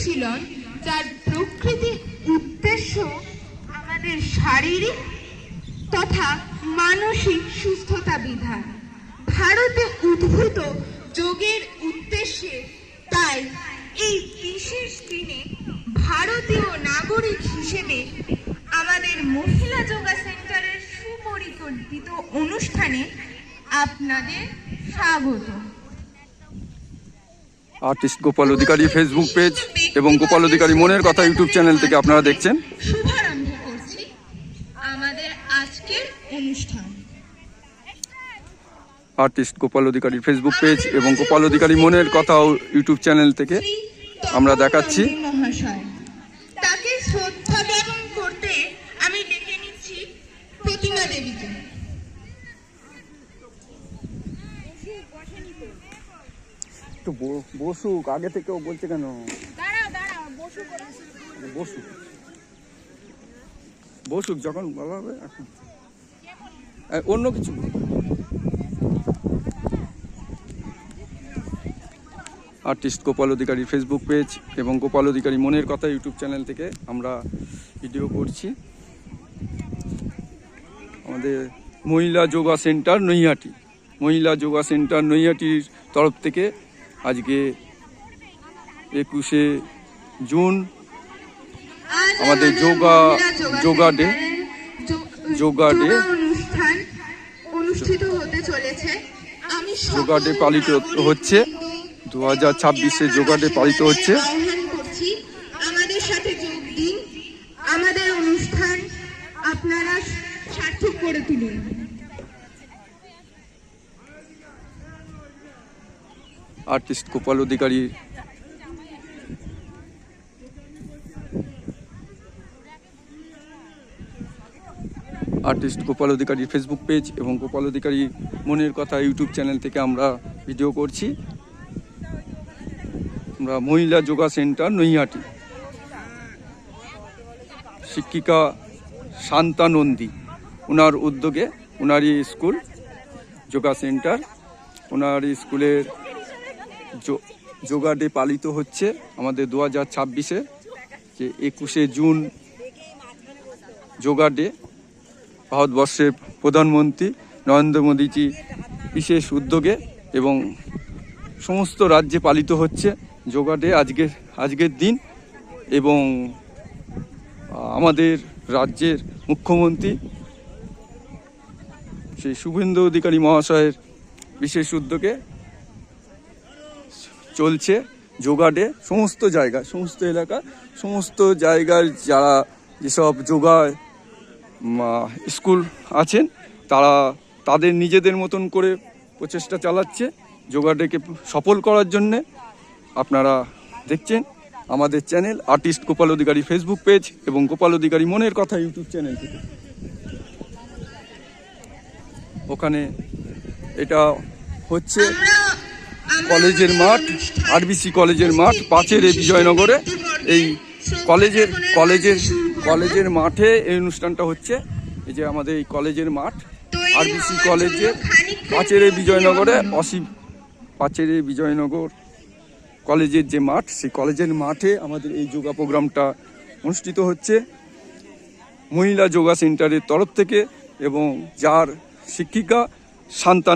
অনুশীলন, যার প্রকৃতি উদ্দেশ্য আমাদের শারীরিক তথা মানসিক সুস্থতা বিধান। ভারতে উদ্ভূত যোগের উদ্দেশ্যে তাই এই বিশেষ দিনে ভারতীয় নাগরিক হিসেবে আমাদের মহিলা যোগা সেন্টারের সুপরিকল্পিত অনুষ্ঠানে আপনাদের স্বাগত। আর্টিস্ট গোপাল অধিকারী ফেসবুক পেজ এবং গোপাল অধিকারী মনের কথা ইউটিউব চ্যানেল থেকে আপনারা দেখছেন। শুভারম্ভ করছি আমাদের আজকের অনুষ্ঠান। আর্টিস্ট গোপাল অধিকারী ফেসবুক পেজ এবং গোপাল অধিকারী মনের কথা ইউটিউব চ্যানেল থেকে আমরা দেখাচ্ছি। মহাশয়, তাকে শ্রদ্ধা জ্ঞাপন করতে আমি ডেকে নিচ্ছি প্রতিমা দেবীকে। তো বসুক, আগে থেকেও বলছে কেন? বসুক যখন বলা হবে। এখন অন্য কিছু আর্টিস্ট গোপাল অধিকারী ফেসবুক পেজ এবং গোপাল অধিকারী মনের কথা ইউটিউব চ্যানেল থেকে আমরা ভিডিও করছি। আমাদের মহিলা যোগা সেন্টার নৈহাটি, মহিলা যোগা সেন্টার নৈহাটির তরফ থেকে আজকে 21শে জুন আমাদের যোগা ডে অনুষ্ঠান অনুষ্ঠিত হতে চলেছে। যোগা ডে পালিত হচ্ছে 2026-এ যোগা ডে পালিত হচ্ছে। আহ্বান করছি আমাদের সাথে যোগ দিন, আমাদের অনুষ্ঠান আপনারা সার্থক করে তুলুন। আর্টিস্ট গোপাল অধিকারী ফেসবুক পেজ এবং গোপাল অধিকারী মনের কথা ইউটিউব চ্যানেল থেকে আমরা ভিডিও করছি। আমরা মহিলা যোগা সেন্টার নৈহাটি, শিক্ষিকা শান্তা নন্দী ওনার উদ্যোগে, ওনারই স্কুল যোগা সেন্টার, ওনার স্কুলের যোগা ডে পালিত হচ্ছে আমাদের 2026-এ যে 21শে জুন যোগা ডে। ভারতবর্ষের প্রধানমন্ত্রী নরেন্দ্র মোদীজি বিশেষ উদ্যোগে এবং সমস্ত রাজ্যে পালিত হচ্ছে যোগা ডে আজকের দিন। এবং আমাদের রাজ্যের মুখ্যমন্ত্রী সেই শুভেন্দু অধিকারী মহাশয়ের বিশেষ উদ্যোগে চলছে যোগা ডে। সমস্ত জায়গায়, সমস্ত এলাকা, সমস্ত জায়গার যারা যেসব যোগা স্কুল আছেন তারা তাদের নিজেদের মতন করে প্রচেষ্টা চালাচ্ছে যোগা ডেকে সফল করার জন্যে। আপনারা দেখছেন আমাদের চ্যানেল আর্টিস্ট গোপাল অধিকারী ফেসবুক পেজ এবং গোপাল অধিকারী মনের কথা ইউটিউব চ্যানেল থেকে। ওখানে এটা হচ্ছে কলেজের মাঠ, আরবিসি কলেজের মাঠ, 5-এর বিজয়নগরে। এই কলেজের মাঠে এই অনুষ্ঠানটা হচ্ছে। এই যে আমাদের এই কলেজের মাঠ, আরবিসি কলেজের 5-এর বিজয়নগরে, 5-এর বিজয়নগর কলেজের যে মাঠ, সেই কলেজের মাঠে আমাদের এই যোগা প্রোগ্রামটা অনুষ্ঠিত হচ্ছে মহিলা যোগা সেন্টারের তরফ থেকে এবং যার শিক্ষিকা শান্তা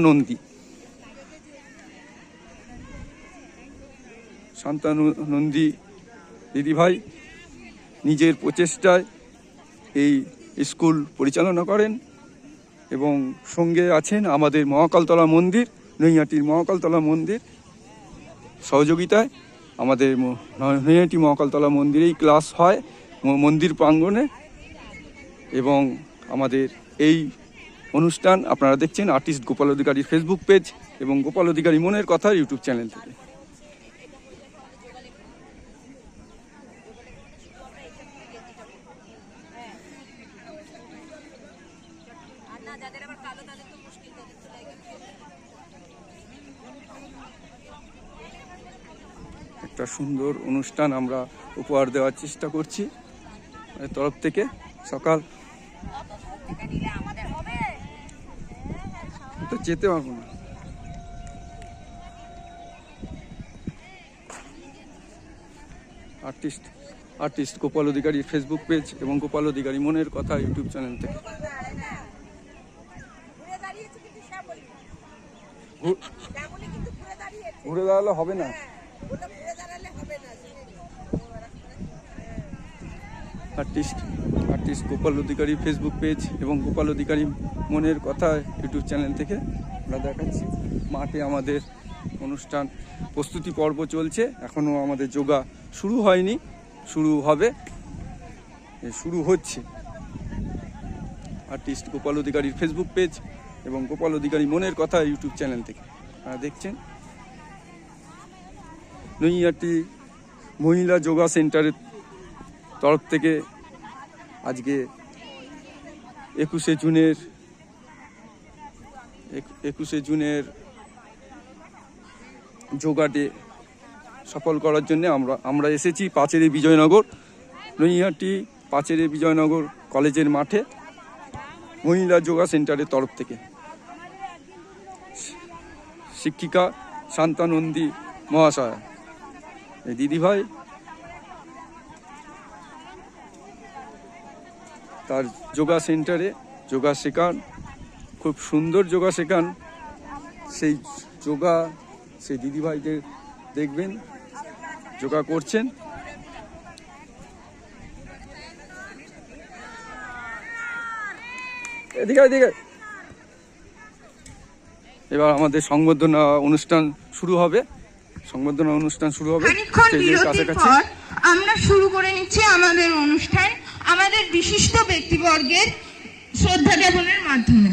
নন্দী দিদিভাই নিজের প্রচেষ্টায় এই স্কুল পরিচালনা করেন এবং সঙ্গে আছেন আমাদের মহাকালতলা মন্দির, নৈহাটির মহাকালতলা মন্দির সহযোগিতায়। আমাদের নৈহাটি মহাকালতলা মন্দিরেই ক্লাস হয় মন্দির প্রাঙ্গণে। এবং আমাদের এই অনুষ্ঠান আপনারা দেখছেন আর্টিস্ট গোপাল অধিকারীর ফেসবুক পেজ এবং গোপাল অধিকারী মনের কথা ইউটিউব চ্যানেল থেকে। একটা সুন্দর অনুষ্ঠান আমরা উপহার দেওয়ার চেষ্টা করছি তরফ থেকে। সকাল তো যেতে পারবো না। আর্টিস্ট গোপাল অধিকারীর ফেসবুক পেজ এবং গোপাল অধিকারী মনের কথা ইউটিউব চ্যানেল থেকে। ঘুরে দাঁড়ালে হবে না, আর্টিস্ট গোপাল অধিকারী ফেসবুক পেজ এবং গোপাল অধিকারী মনের কথা ইউটিউব চ্যানেল থেকে আমরা দেখাচ্ছি। মাঠে আমাদের অনুষ্ঠান প্রস্তুতি পর্ব চলছে, এখনও আমাদের যোগা শুরু হয়নি, শুরু হবে, শুরু হচ্ছে। আর্টিস্ট গোপাল অধিকারীর ফেসবুক পেজ এবং গোপাল অধিকারী মনের কথা ইউটিউব চ্যানেল থেকে আপনারা দেখছেন। নৈহাটি মহিলা যোগা সেন্টারের তরফ থেকে আজকে 21শে জুনের যোগা ডে সফল করার জন্য আমরা এসেছি পাচেরি বিজয়নগর, নৈহাটি পাচেরি বিজয়নগর কলেজের মাঠে মহিলা যোগা সেন্টারের তরফ থেকে। শিক্ষিকা শান্তা নন্দী মহাশয়া, এই দিদিভাই তার যোগা সেন্টারে যোগা শেখান, খুব সুন্দর যোগা শেখান। সেই দিদিভাইদের দেখবেন যোগা করছেন। এদিকে এবার আমাদের সংবর্ধনা অনুষ্ঠান শুরু হবে। খানিকক্ষণ বিরতির পর আমরা শুরু করে নিচ্ছি আমাদের অনুষ্ঠান আমাদের বিশিষ্ট ব্যক্তিবর্গের শ্রদ্ধা জ্ঞাপনের মাধ্যমে।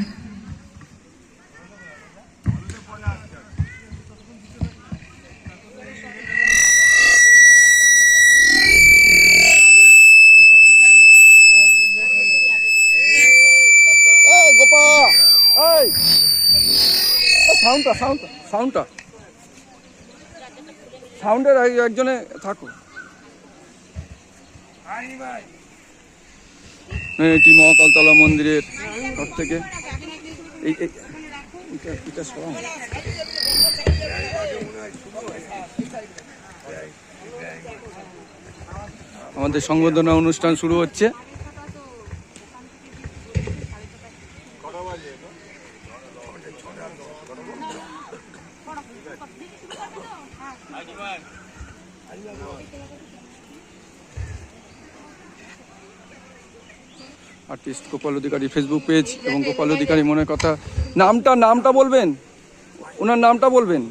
সাউন্ডের একজনে থাকো। এটি মহাকালতলা মন্দিরের ঘর থেকে আমাদের সংবর্ধনা অনুষ্ঠান শুরু হচ্ছে। আর্টিস্ট গোপাল অধিকারী ফেসবুক পেজ এবং গোপাল অধিকারী মনের কথা। নামটা বলবেন, ওনার নামটা বলবেন।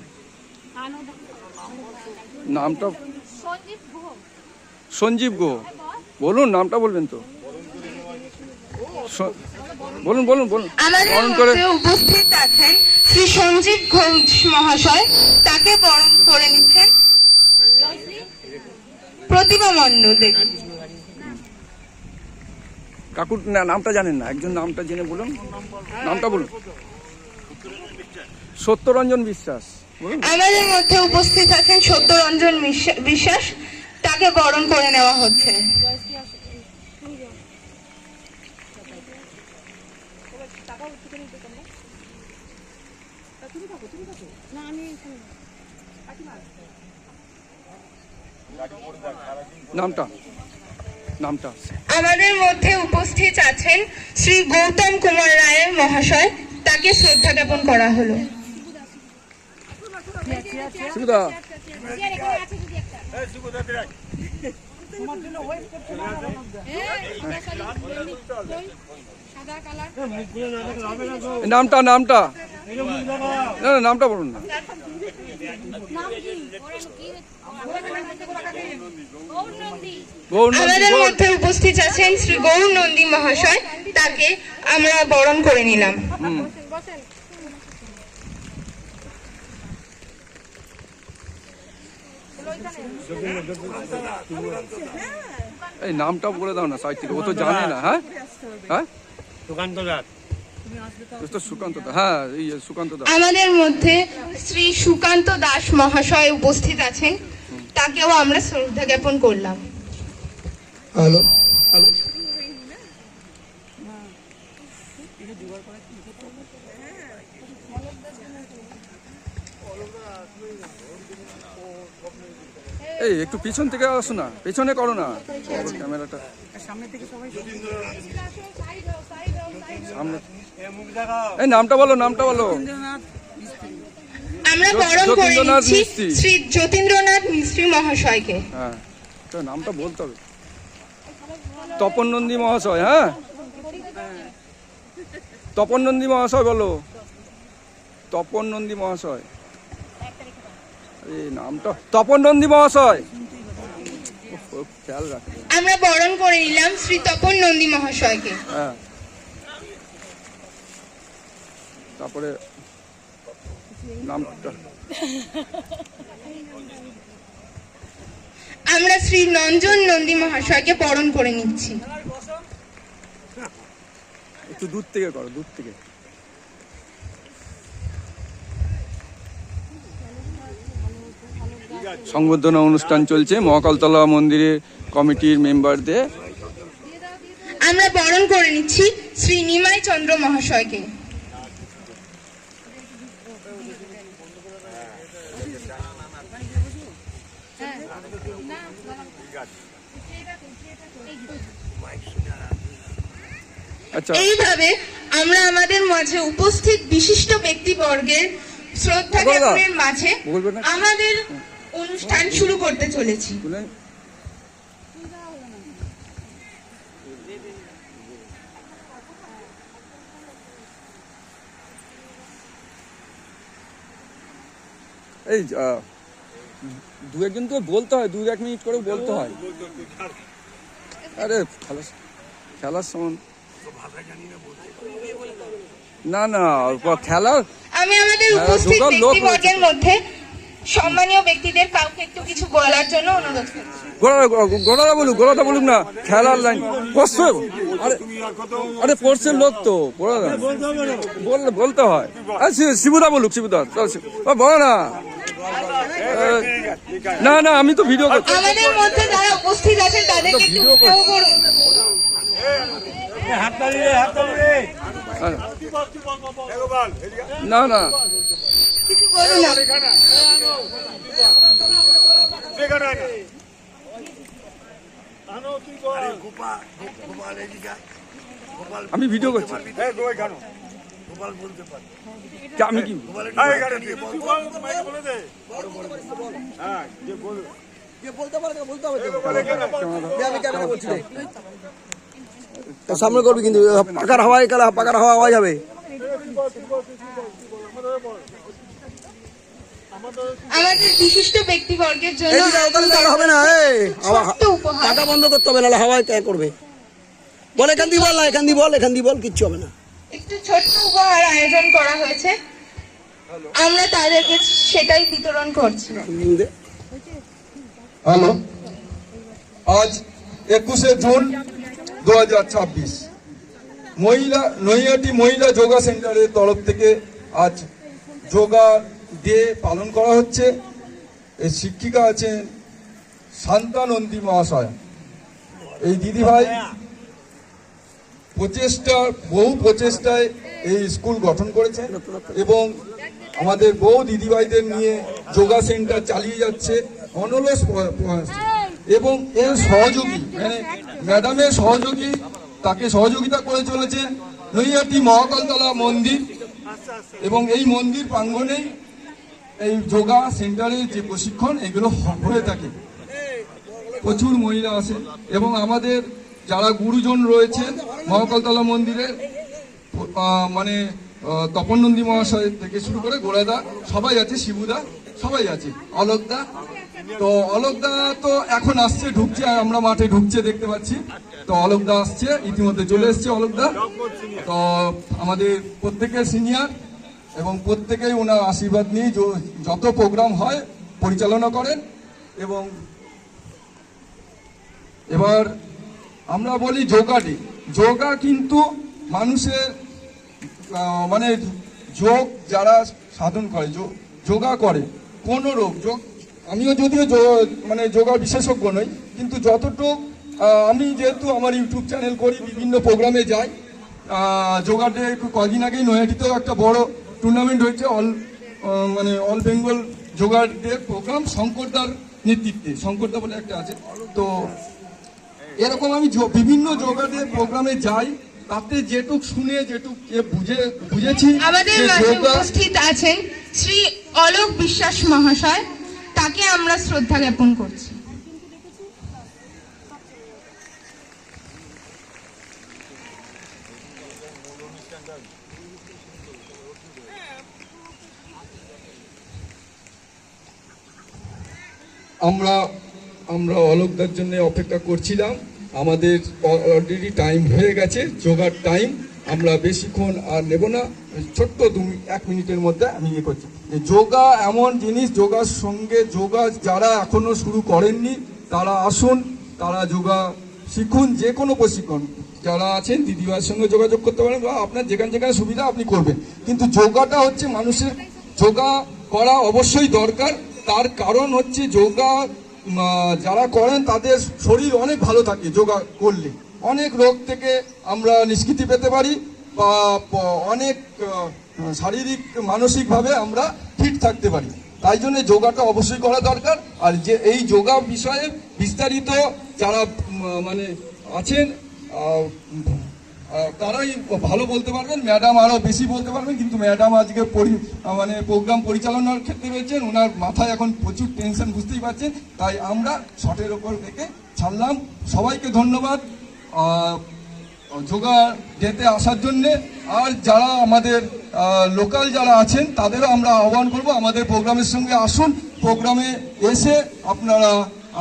নামটা সঞ্জীব গুহ। বলুন, নামটা বলবেন তো, বলুন। আমাদের উপস্থিত আছেন শ্রী সঞ্জীব ঘোষ মহাশয়, তাকে বরণ করে নিচ্ছেন প্রতিমা মণ্ডল। কাকুর নামটা জানেন না, একজন নামটা জেনে বলুন, নামটা বলুন। সত্যরঞ্জন বিশ্বাস। আমাদের মধ্যে উপস্থিত আছেন সত্যরঞ্জন বিশ্বাস, তাকে বরণ করে নেওয়া হচ্ছে। নামটা আমাদের মধ্যে উপস্থিত আছেন শ্রী গৌতম কুমার রায় মহাশয়, তাকে শ্রদ্ধা জ্ঞাপন করা হলো। নামটা বলুন না। আমাদের মধ্যে উপস্থিত আছেন শ্রী গৌর নন্দী মহাশয়, তাকে আমরা বরণ করে নিলাম। এই নামটা বলে দাও না সাইড থেকে, ও তো জানে না। হ্যাঁ সুকান্ত দাস। হ্যাঁ, সুকান্ত দাস। আমাদের মধ্যে শ্রী সুকান্ত দাস মহাশয় উপস্থিত আছেন, তাকেও আমরা শ্রদ্ধা জ্ঞাপন করলাম। হ্যালো এই একটু পিছন থেকে আসো না, পেছনে করো না ক্যামেরাটা সামনে। এই নামটা বলো, নামটা বলো। আমরা বরণ করে যতীন্দ্রনাথ নিচ্ছি মিস্ত্রি। শ্রী যতীন্দ্রনাথ মিস্ত্রি মহাশয়কে। হ্যাঁ, তো নামটা বলতে হবে। তপন নন্দী মহাশয়। হ্যাঁ, তপন নন্দী মহাশয় বলো। তপন নন্দী মহাশয়, এই নামটা তপন নন্দী মহাশয়। খেয়াল রাখবে। আমরা বরণ করে নিলাম শ্রী তপন নন্দী মহাশয়কে। হ্যাঁ, তারপরে নামটা আমরা শ্রী নঞ্জন নন্দী মহাশয়কে বরণ করে নিচ্ছি। একটু দূর থেকে করো, দূর থেকে। সংবর্ধনা অনুষ্ঠান চলছে মহাকালতলা মন্দিরের কমিটির মেম্বারদের। আমরা বরণ করে নিচ্ছি শ্রী নিমাই চন্দ্র মহাশয়কে। আচ্ছা, এইভাবে আমরা আমাদের মাঝে উপস্থিত বিশিষ্ট ব্যক্তিবর্গের শ্রদ্ধা জ্ঞাপনের মাঝে আমাদের অনুষ্ঠান শুরু করতে চলেছি। এই দু একজন তো বলতে হয়, 2-1 মিনিট করে বলতে হয়। আরে খেলার সময় না না খেলার। আমি আমাদের উপস্থিত ব্যক্তিবর্গের মধ্যে সম্মানীয় ব্যক্তিদের কাউকে একটু কিছু বলার জন্য অনুরোধ করছি। গোড়াটা বলুক না, খেলার লাইন পড়ছে। আরে পড়ছে লোক তো বলতে হয়। শিবুদা বলুক, শিবুদা বলো না। না না, আমি তো ভিডিও করছি। আমাদের মধ্যে যারা উপস্থিত আছেন তাদেরকে একটু উৎসাহ করুন। না না, কিছু বলুন না। আমি ভিডিও করছি। আমি কি সামনে করবি কিন্তু পাকার হাওয়ায় কালা পাকার হাওয়া হওয়া যাবে। আমাদের বিশিষ্ট ব্যক্তিবর্গের জন্য হবে না, ছোট্ট উপহার। পাকা বন্ধ করতে হবে, নাহলে হাওয়ায় ত্যাগ করবে। বল এখান দিয়ে বল না, এখান দিয়ে বল, এখান দিয়ে বল, কিচ্ছু হবে না। একটু ছোট্ট উপহার আয়োজন করা হয়েছে, আমরা তাদেরকে সেটাই বিতরণ করছি। হ্যালো, আজ 21শে জুন 2026 নৈহাটি মহিলা যোগা সেন্টারের তরফ থেকে আজ যোগা ডে পালন করা হচ্ছে। এই শিক্ষিকা আছেন শান্তা নন্দী মহাশয়। এই দিদিভাই বহু প্রচেষ্টায় এই স্কুল গঠন করেছেন এবং আমাদের বহু দিদিভাইদের নিয়ে যোগা সেন্টার চালিয়ে যাচ্ছে অনলস এবং এর সহযোগী মানে ম্যাডামের সহযোগী তাকে সহযোগিতা করে চলেছে নৈহাটি মহাকালতলা মন্দির এবং এই মন্দির প্রাঙ্গণেই এই যোগা সেন্টারে যে প্রশিক্ষণ এগুলো হয়ে থাকে। প্রচুর মহিলা আসে এবং আমাদের যারা গুরুজন রয়েছেন মহাকালতলা মন্দিরের মানে তপন নন্দী মহাশয় থেকে শুরু করে গোড়াদা সবাই আছে, শিবুদা সবাই আছে, অলোকদা। তো অলোকদা তো এখন আসছে, ঢুকছে, আমরা মাঠে ঢুকছে দেখতে পাচ্ছি। তো অলোকদা আসছে, ইতিমধ্যে চলে এসছে অলোকদা। তো আমাদের প্রত্যেকের সিনিয়র এবং প্রত্যেকেই ওনার আশীর্বাদ নিয়ে যত প্রোগ্রাম হয় পরিচালনা করেন। এবং এবার আমরা বলি যোগা ডে। যোগা কিন্তু মানুষের মানে যোগ যারা সাধন করে, যোগা করে কোনো রোগ যোগ, আমিও যদিও মানে যোগা বিশেষজ্ঞ নই, কিন্তু যতটুকু আমি যেহেতু আমার ইউটিউব চ্যানেল করি, বিভিন্ন প্রোগ্রামে যাই। যোগা ডে কদিন আগেই নৈহাটিতেও একটা বড় টুর্নামেন্ট হয়েছে, all Bengal yoga day program শঙ্করদার নেতৃত্বে, শঙ্করদা বলে একটা আছে। তো এরকম আমি বিভিন্ন যোগাতে প্রোগ্রামে যাই, তাতে যেটুক শুনে যেটুক বুঝেছি আমাদের যে মাঝে যোগা উপস্থিত আছেন শ্রী অলোক বিশ্বাস মহাশয়, তাকে আমরা শ্রদ্ধা জ্ঞাপন করছি। আমরা অলোকদার জন্য অপেক্ষা করছিলাম। আমাদের অলরেডি টাইম হয়ে গেছে, যোগার টাইম। আমরা বেশিক্ষণ আর নেব না, ছোট্ট 1 মিনিটের মধ্যে আমি ইয়ে করছি। যোগা এমন জিনিস, যোগার সঙ্গে যোগা যারা এখনো শুরু করেননি তারা আসুন, তারা যোগা শিখুন। যে কোনো প্রশিক্ষণ যারা আছেন দিদিভাইয়ের সঙ্গে যোগাযোগ করতে পারেন, বা আপনার যেখানে যেখানে সুবিধা আপনি করবেন। কিন্তু যোগাটা হচ্ছে মানুষের, যোগা করা অবশ্যই দরকার। তার কারণ হচ্ছে যোগা যারা করেন তাদের শরীর অনেক ভালো থাকে। যোগা করলে অনেক রোগ থেকে আমরা নিষ্কৃতি পেতে পারি, বা অনেক শারীরিক মানসিকভাবে আমরা ফিট থাকতে পারি। তাই জন্য যোগাটা অবশ্যই করা দরকার। আর যে এই যোগা বিষয়ে বিস্তারিত যারা মানে আছেন তারাই ভালো বলতে পারবেন, ম্যাডাম আরও বেশি বলতে পারবেন। কিন্তু ম্যাডাম আজকে মানে প্রোগ্রাম পরিচালনার ক্ষেত্রে রয়েছেন, ওনার মাথায় এখন প্রচুর টেনশন, বুঝতেই পারছেন। তাই আমরা শর্টের ওপর রেখে ছাড়লাম। সবাইকে ধন্যবাদ যোগা ডেতে আসার জন্যে। আর যারা আমাদের লোকাল যারা আছেন তাদেরও আমরা আহ্বান করব আমাদের প্রোগ্রামের সঙ্গে আসুন, প্রোগ্রামে এসে আপনারা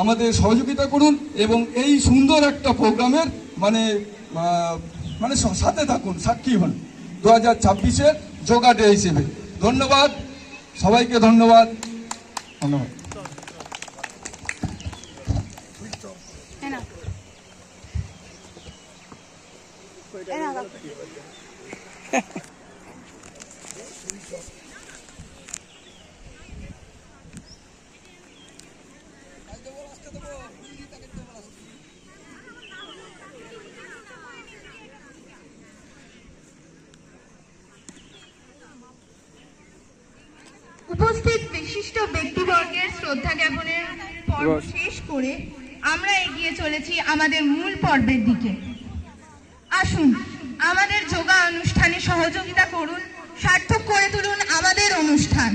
আমাদের সহযোগিতা করুন এবং এই সুন্দর একটা প্রোগ্রামের মানে সাথে থাকুন, সাক্ষী হন 2026-এর যোগা ডে হিসেবে। ধন্যবাদ সবাইকে, ধন্যবাদ। উপস্থিত বিশিষ্ট ব্যক্তিবর্গের শ্রদ্ধা জ্ঞাপনের পর্ব শেষ করে আমরা এগিয়ে চলেছি আমাদের মূল পর্বের দিকে। আসুন আমাদের যোগা অনুষ্ঠানে সহযোগিতা করুন, সার্থক করে তুলুন আমাদের অনুষ্ঠান।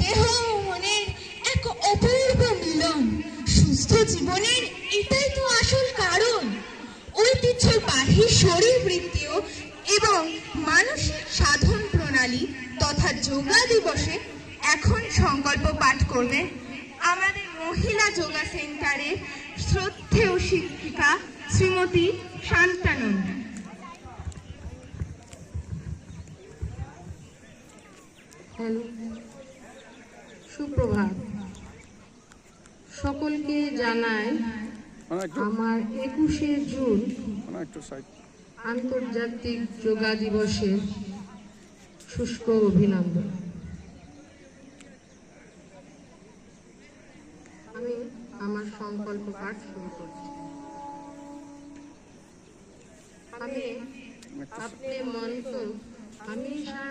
দেহ ও মনের এক অপূর্ব মিলন, সুস্থ জীবনের এটাই তো আসল কারণ। ঐতিহ্যবাহী শরীরবৃত্তীয় এবং মানসিক সাধন প্রণালী তথা যোগা দিবসে এখন সংকল্প পাঠ করবেন আমাদের মহিলা যোগা সেন্টারের শ্রদ্ধেয় শিক্ষিকা শ্রীমতী শান্তানন্দ। হ্যালো, সুপ্রভাত। সকলকে জানাই আমার 21শে জুন আন্তর্জাতিক যোগা দিবসের শুষ্ক অভিনন্দন। আমি আমার সংকল্প পাঠ শুরু করছি। हमें अपने मन को हमेशा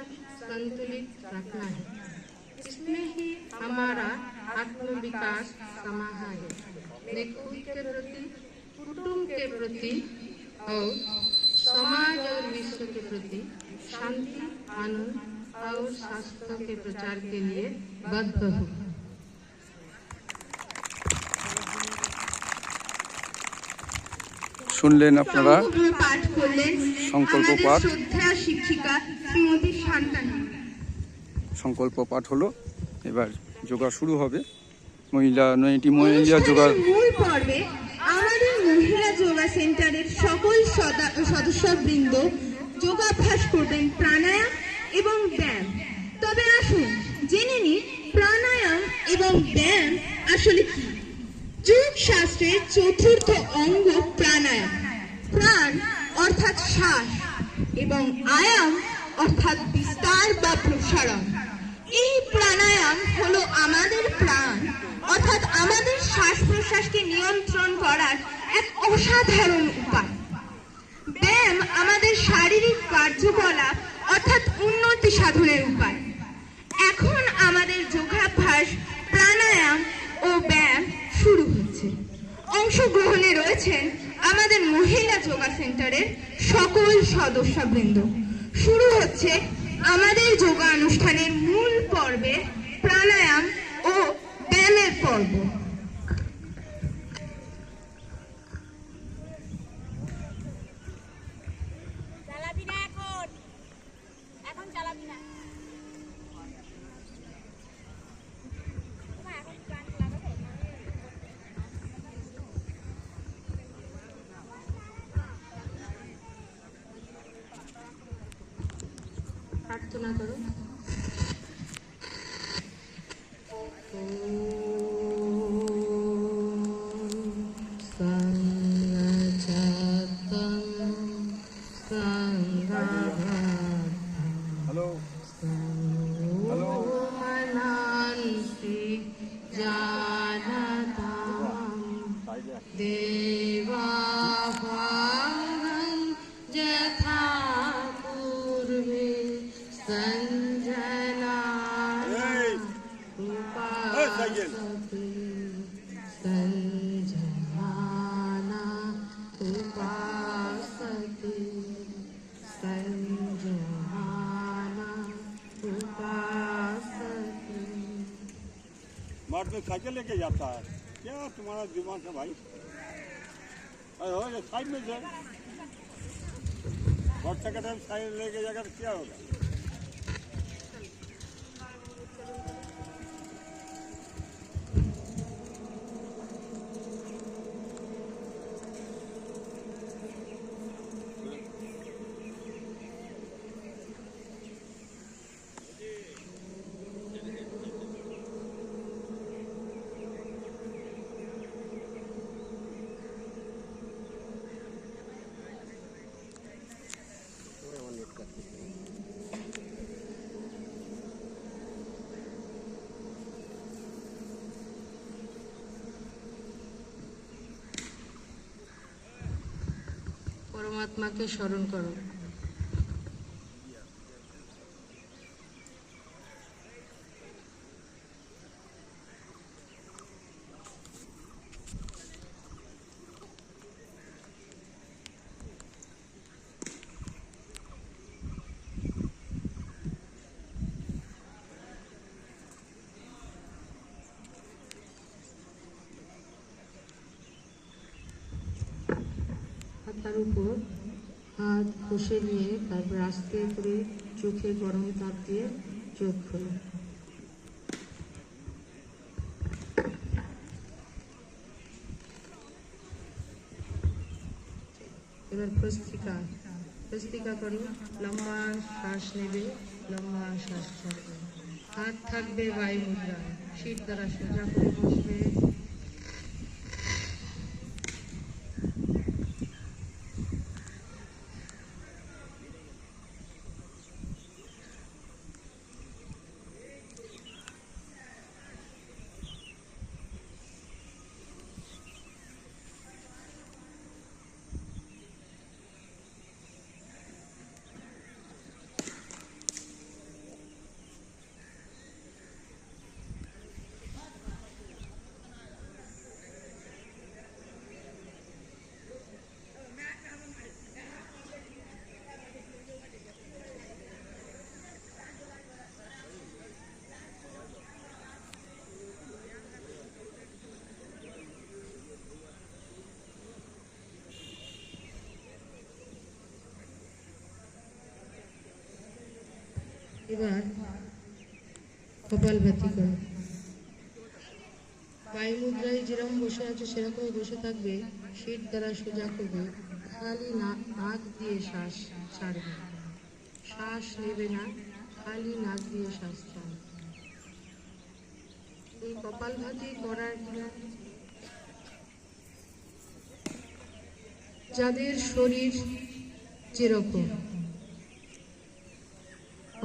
संतुलित रखना है, इसमें ही हमारा आत्मविकास समाहित है। मैं खुद के प्रति, कुटुंब के प्रति और समाज और विश्व के प्रति शांति, आनंद और स्वास्थ्य के प्रचार के लिए बद्ध हूँ। শুনলেন আপনারা পাঠ করলেন সংকল্প আমাদের পাঠ। শ্রদ্ধেয় শিক্ষিকা শ্রীমতী শান্তানন্দ। সংকল্প পাঠ হলো, এবার যোগা শুরু হবে। মহিলা যোগা মূল পর্বে আমাদের মহিলা যোগা সেন্টারের সকল সদস্যবৃন্দ যোগাভ্যাস করবেন প্রাণায়াম এবং ব্যায়াম। তবে আসুন জেনে নিই প্রাণায়াম এবং ব্যায়াম আসলে কি। যোগ শাস্ত্রের চতুর্থ অঙ্গ প্রাণায়াম। প্রাণ অর্থাৎ শ্বাস এবং আয়াম অর্থাৎ বিস্তার বা প্রসারণ। এই প্রাণায়াম হলো আমাদের প্রাণ অর্থাৎ আমাদের শ্বাস প্রশ্বাসকে নিয়ন্ত্রণ করার এক অসাধারণ উপায়। ব্যায়াম আমাদের শারীরিক কার্যকলাপ অর্থাৎ উন্নতি সাধনের উপায়। এখন আমাদের যোগাভ্যাস, প্রাণায়াম ও ব্যায়াম শুরু হচ্ছে। অংশগ্রহণে রয়েছেন আমাদের মহিলা যোগা সেন্টারের সকল সদস্যবৃন্দ। শুরু হচ্ছে আমাদের যোগা অনুষ্ঠানের মূল পর্বে প্রাণায়াম ও ব্যায়ামের পর্ব। চালাবি না এখন চালাবি না। এখন গান লাগাবে। প্রার্থনা করো। হ্যালো হ্যালো देवाभागं यथा पूर्वे सञ्जनाय उपासते सञ्जनाना उपासते सञ्जनाना उपासते। मार्ग में साइकिल लेके जाता है क्या तुम्हारा दिमाग है भाई? अरे हो ये साइड में जाए, वर्षा का टाइम साइड लेके जाएगा तो क्या होगा? পরমাত্মাকে স্মরণ করো। হাতার উপর হাত ঘষে নিয়ে তারপর আস্তে করে চোখে গরম তাপ দিয়ে চোখ খোলো। এবার প্রস্তিকা করো। লম্বা শ্বাস নেবে, লম্বা শ্বাস ছাড়বে। হাত থাকবে বায়ু মুদ্রায়, শীত দ্বারা সোজা করে বসবে। এবার কপালভাতি করো। বায়ু মুদ্রায় যেরকম বসে আছো সেরকমই বসে থাকবে, শীত দ্বারা সোজা করবে, খালি নাক দিয়ে শ্বাস ছাড়বে। শ্বাস নেবে না, খালি নাক দিয়ে শ্বাস ছাড়বে। এই কপালভাতি করার যাদের শরীর যেরকম,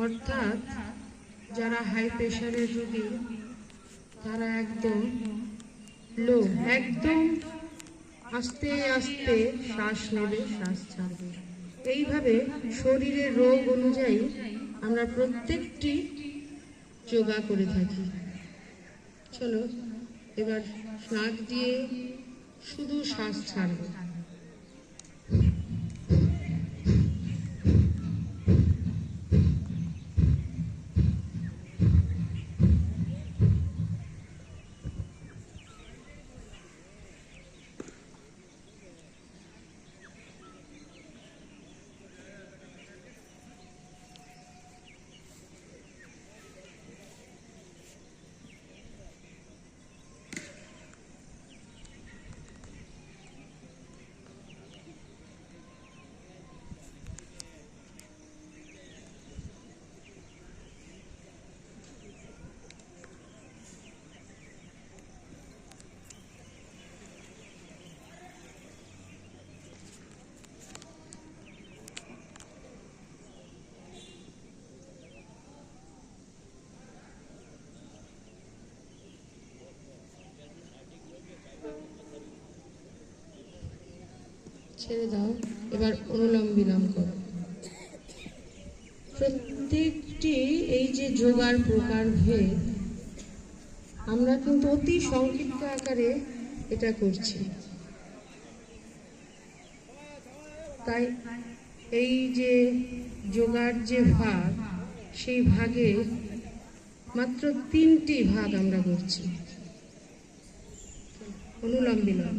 অর্থাৎ যারা হাই প্রেশারের রোগী, তারা একদম লো, একদম আস্তে আস্তে শ্বাস নেবে, শ্বাস ছাড়বে। এইভাবে শরীরের রোগ অনুযায়ী আমরা প্রত্যেকটি যোগা করে থাকি। চলো এবার নাক দিয়ে শুধু শ্বাস ছাড়ব। ছেড়ে দাও, এবার অনুলোম বিলোম করো। প্রত্যেকটি এই যে যোগার প্রকারভেদ আমরা কিন্তু অতি সংক্ষিপ্ত আকারে এটা করছি। তাই এই যে যোগার যে ভাগ, সেই ভাগে মাত্র 3টি ভাগ আমরা করছি। অনুলোম বিলোম।